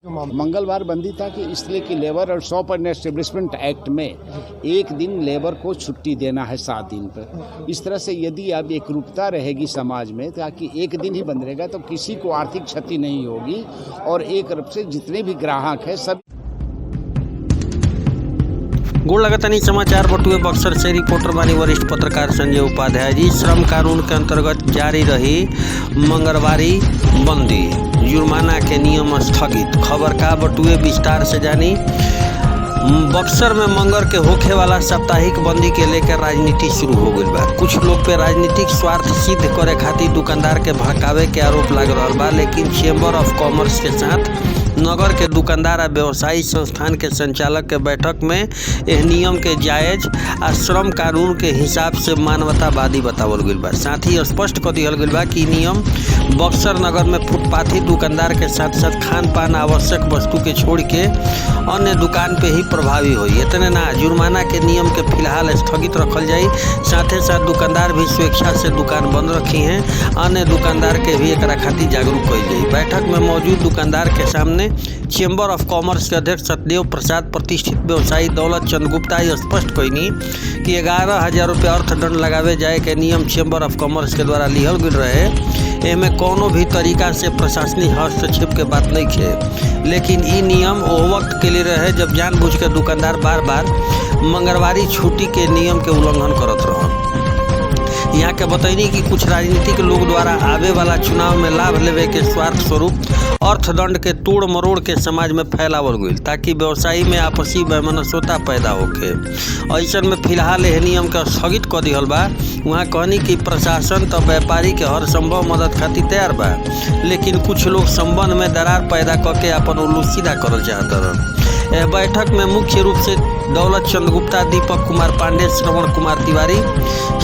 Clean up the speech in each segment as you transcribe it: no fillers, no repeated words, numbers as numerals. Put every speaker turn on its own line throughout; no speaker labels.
मंगलवार बंदी था कि इसलिए कि लेबर और शॉप एंड एस्टेब्लिशमेंट एक्ट में एक दिन लेबर को छुट्टी देना है 7 दिन पर। इस तरह से यदि अब एकरूपता रहेगी समाज में, ताकि एक दिन ही बंद रहेगा तो किसी को आर्थिक क्षति नहीं होगी और एक रूप से जितने भी ग्राहक हैं सब।
गोड़ लगतनी समाचार बटुए बक्सर से रिपोर्टर बानी वरिष्ठ पत्रकार संजय उपाध्याय जी। श्रम कानून के अंतर्गत जारी रही मंगलवारी बंदी, जुर्माना के नियम स्थगित। खबर का बटुए विस्तार से जानी। बक्सर में मंगर के होखे वाला साप्ताहिक बंदी के लेकर राजनीति शुरू हो गई बा। कुछ लोग पे राजनीतिक स्वार्थ सिद्ध करे खातिर दुकानदार के भड़कावे के आरोप लग रहा बा, लेकिन चेंबर ऑफ कॉमर्स के साथ नगर के दुकानदार आ व्यवसायी संस्थान के संचालक के बैठक में यह नियम के जायज आ श्रम कानून के हिसाब से मानवतावादी बतावल गई बा। साथ ही स्पष्ट कर दिया गई बा कि नियम बक्सर नगर में फुटपाथी दुकानदार के साथ साथ खान पान आवश्यक वस्तु के छोड़ के अन्य दुकान पे ही प्रभावी होई। इतने ना, जुर्माना के नियम के फिलहाल स्थगित रखल जाई। साथ ही साथ दुकानदार भी स्वेच्छा से दुकान बंद रखी हैं, अन्य दुकानदार के भी एक खातिर जागरूक कइल जाई। बैठक में मौजूद दुकानदार के सामने चेंबर ऑफ कॉमर्स के अध्यक्ष सतदेव प्रसाद, प्रतिष्ठित व्यवसायी दौलत चंद गुप्ता ये स्पष्ट कईनी कि 11,000 रुपया अर्थदंड लगावे जाए के नियम चेंबर ऑफ कॉमर्स के द्वारा लिहल गई रहे। एमे कोनो भी तरीका से प्रशासनिक हस्तक्षेप के बात नहीं है, लेकिन ये नियम वो वक्त के लिए रहे जब जानबूझ के दुकानदार बार बार मंगलवारी छुट्टी के नियम के उल्लंघन करत रहे। यहाँ के बतैनी कि कुछ राजनीतिक लोग द्वारा आवे वाला चुनाव में लाभ लेवे के स्वार्थ स्वरूप अर्थदंड के तोड़ मरोड़ के समाज में फैलावल गई, ताकि व्यवसायी में आपसी वैमनस्यता पैदा होके। ऐसा में फिलहाल यह नियम के स्थगित कर दिहल बा। वहाँ कहनी कि प्रशासन तो व्यापारी के हर संभव मदद खातिर तैयार बा, लेकिन कुछ लोग संबंध में दरार पैदा करके अपन उल्लू सीधा करल चाहत रहन। यह बैठक में मुख्य रूप से दौलत चंद गुप्ता, दीपक कुमार पांडे, श्रवण कुमार तिवारी,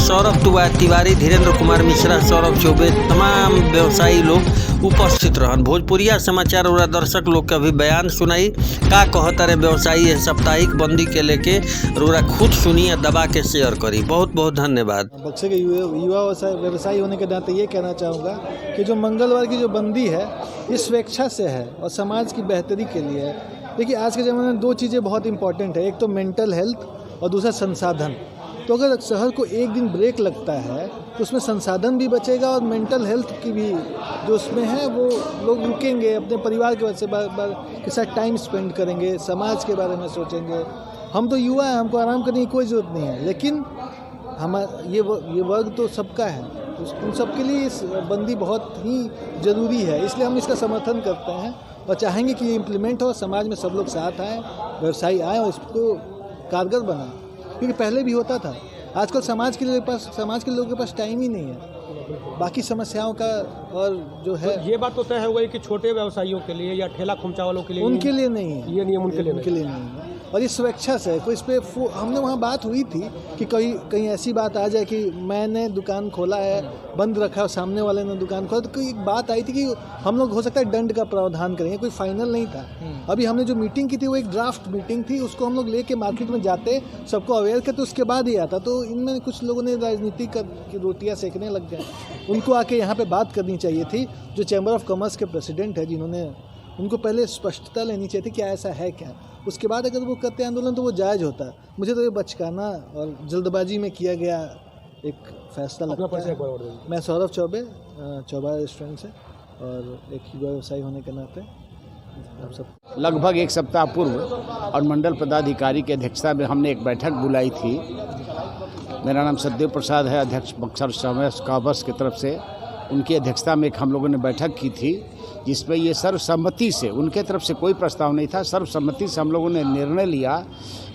सौरभ तिवारी, धीरेन्द्र कुमार मिश्रा, सौरभ चौबे, तमाम व्यवसायी लोग उपस्थित रहन। भोजपुरिया समाचार और दर्शक लोग का भी बयान सुनाई। का कहता रे व्यवसायी है साप्ताहिक बंदी के लेके रोरा खुद सुनिए, दबा के शेयर करी। बहुत बहुत धन्यवाद।
बक्सर के युवा व्यवसायी होने के नाते ये कहना चाहूँगा कि जो मंगलवार की जो बंदी है ये स्वेच्छा से है और समाज की बेहतरी के लिए है। देखिए, आज के ज़माने में 2 चीज़ें बहुत इंपॉर्टेंट है, एक तो मेंटल हेल्थ और दूसरा संसाधन। तो अगर शहर को एक दिन ब्रेक लगता है तो उसमें संसाधन भी बचेगा और मेंटल हेल्थ की भी जो उसमें है वो लोग रुकेंगे, अपने परिवार के वजह से के साथ टाइम स्पेंड करेंगे, समाज के बारे में सोचेंगे। हम तो युवा हैं, हमको आराम करने की कोई ज़रूरत नहीं है, लेकिन ये वर्ग तो सबका है, तो उन सब के लिए इस बंदी बहुत ही ज़रूरी है। इसलिए हम इसका समर्थन करते हैं और चाहेंगे कि ये इम्प्लीमेंट हो, समाज में सब लोग साथ आएँ, व्यवसायी आएँ और इसको कारगर बनाएं। क्योंकि पहले भी होता था, आजकल समाज के लोगों के पास टाइम ही नहीं है बाकी समस्याओं का। और जो है
तो ये बात तो तय हो गई कि छोटे व्यवसायियों के लिए या ठेला खुमचा वालों के लिए,
उनके लिए नहीं है
ये नियम, उनके लिए
नहीं है। और ये स्वेच्छा से कोई इस पर हमने वहाँ बात हुई थी कि कहीं ऐसी बात आ जाए कि मैंने दुकान खोला है, बंद रखा और सामने वाले ने दुकान खोला, तो कोई बात आई थी कि हम लोग हो सकता है दंड का प्रावधान करेंगे। कोई फाइनल नहीं था। अभी हमने जो मीटिंग की थी वो एक ड्राफ्ट मीटिंग थी, उसको हम लोग लेके मार्केट में जाते, सबको अवेयर करते, उसके बाद ही आता। तो इनमें कुछ लोगों ने राजनीति की रोटियाँ सेकने लग गए। उनको आके यहाँ पे बात करनी चाहिए थी। जो चैम्बर ऑफ कॉमर्स के प्रेसिडेंट है, जिन्होंने, उनको पहले स्पष्टता लेनी चाहिए थी क्या ऐसा है क्या, उसके बाद अगर वो करते आंदोलन तो वो जायज़ होता है। मुझे तो ये बचकाना और जल्दबाजी में किया गया एक फैसला लगता है। मैं सौरभ चौबे, चौबा रेस्टोरेंट से, और एक युवा व्यवसायी होने के नाते आप सब
लगभग 1 सप्ताह पूर्व और मंडल पदाधिकारी की अध्यक्षता में हमने एक बैठक बुलाई थी। मेरा नाम सतदेव प्रसाद है, अध्यक्ष बक्सर कॉमर्स की तरफ से। उनकी अध्यक्षता में एक हम लोगों ने बैठक की थी, जिसमें ये सर्वसम्मति से, उनके तरफ से कोई प्रस्ताव नहीं था, सर्वसम्मति से हम लोगों ने निर्णय लिया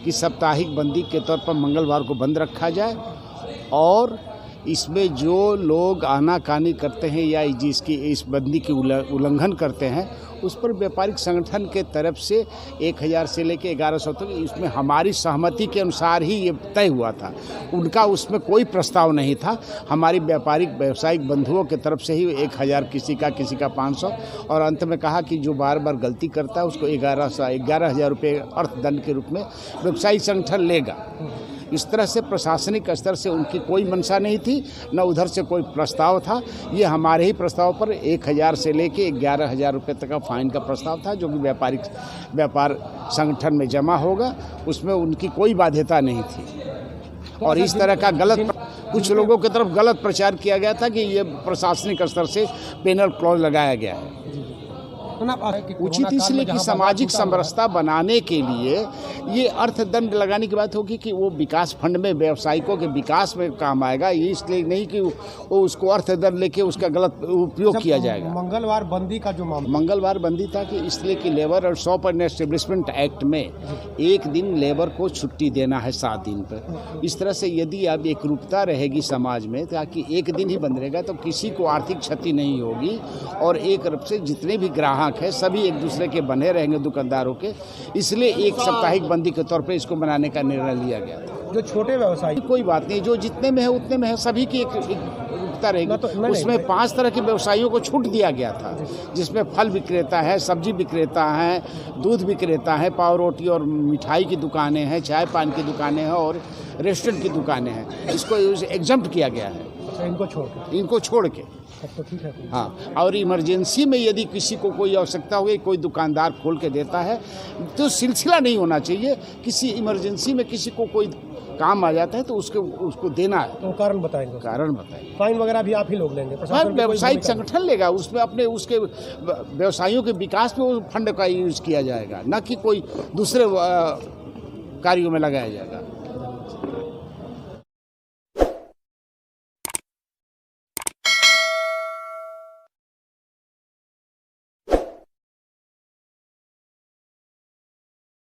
कि साप्ताहिक बंदी के तौर पर मंगलवार को बंद रखा जाए और इसमें जो लोग आनाकानी करते हैं या जिसकी इस बंदी की उल्लंघन करते हैं उस पर व्यापारिक संगठन के तरफ से 1,000 से लेकर 1,100 तक, इसमें हमारी सहमति के अनुसार ही ये तय हुआ था। उनका उसमें कोई प्रस्ताव नहीं था। हमारी व्यावसायिक बंधुओं के तरफ से ही 1,000, किसी का 500, और अंत में कहा कि जो बार बार गलती करता है उसको 11,000 रुपये अर्थदंड के रूप में व्यवसायिक संगठन लेगा। इस तरह से प्रशासनिक स्तर से उनकी कोई मंशा नहीं थी, न उधर से कोई प्रस्ताव था। ये हमारे ही प्रस्ताव पर 1,000 से लेके 11,000 रुपये तक का फाइन का प्रस्ताव था, जो कि व्यापार संगठन में जमा होगा। उसमें उनकी कोई बाध्यता नहीं थी। और इस तरह का कुछ लोगों की तरफ गलत प्रचार किया गया था कि ये प्रशासनिक स्तर से पेनल क्लॉज लगाया गया है। उचित इसलिए कि सामाजिक समरसता बनाने के लिए ये अर्थदंड लगाने की बात होगी कि वो विकास फंड में व्यावसायिकों के विकास में काम आएगा। ये इसलिए नहीं कि वो उसको अर्थदंड लेके उसका गलत उपयोग किया जाएगा।
मंगलवार बंदी का जो मामला,
मंगलवार बंदी था कि इसलिए कि लेबर और शॉप एंड एस्टेब्लिशमेंट एक्ट में एक दिन लेबर को छुट्टी देना है 7 दिन पर। इस तरह से यदि अब एकरूपता रहेगी समाज में, ताकि एक दिन ही बंद रहेगा तो किसी को आर्थिक क्षति नहीं होगी और एक तरफ से जितने भी ग्राहक है सभी एक दूसरे के बने रहेंगे दुकानदारों के। इसलिए एक साप्ताहिक बंदी के तौर पे इसको बनाने का निर्णय लिया गया था।
जो छोटे व्यवसायी,
कोई बात नहीं, जो जितने में है उतने में है, सभी की एक एकता रहेगी। उसमें 5 तरह के व्यवसायियों को छूट दिया गया था, जिसमें फल विक्रेता है, सब्जी विक्रेता है, दूध विक्रेता है, पाव रोटी और मिठाई की दुकानें हैं, चाय पान की दुकानें हैं और रेस्टोरेंट की दुकानें हैं। इसको एग्जम्प्ट किया गया है इनको छोड़ के।
तो ठीक है।
हाँ, और इमरजेंसी में यदि किसी को कोई आवश्यकता हो, कोई दुकानदार खोल के देता है तो सिलसिला नहीं होना चाहिए। किसी इमरजेंसी में किसी को कोई काम आ जाता है तो उसको देना है।
तो कारण बताएंगे?
कारण बताएंगे।
फाइन वगैरह भी आप ही लोग लेंगे?
व्यावसायिक संगठन लेगा, उसमें अपने उसके व्यवसायियों के विकास में वो फंड का यूज किया जाएगा, न कि कोई दूसरे कार्यों में लगाया जाएगा।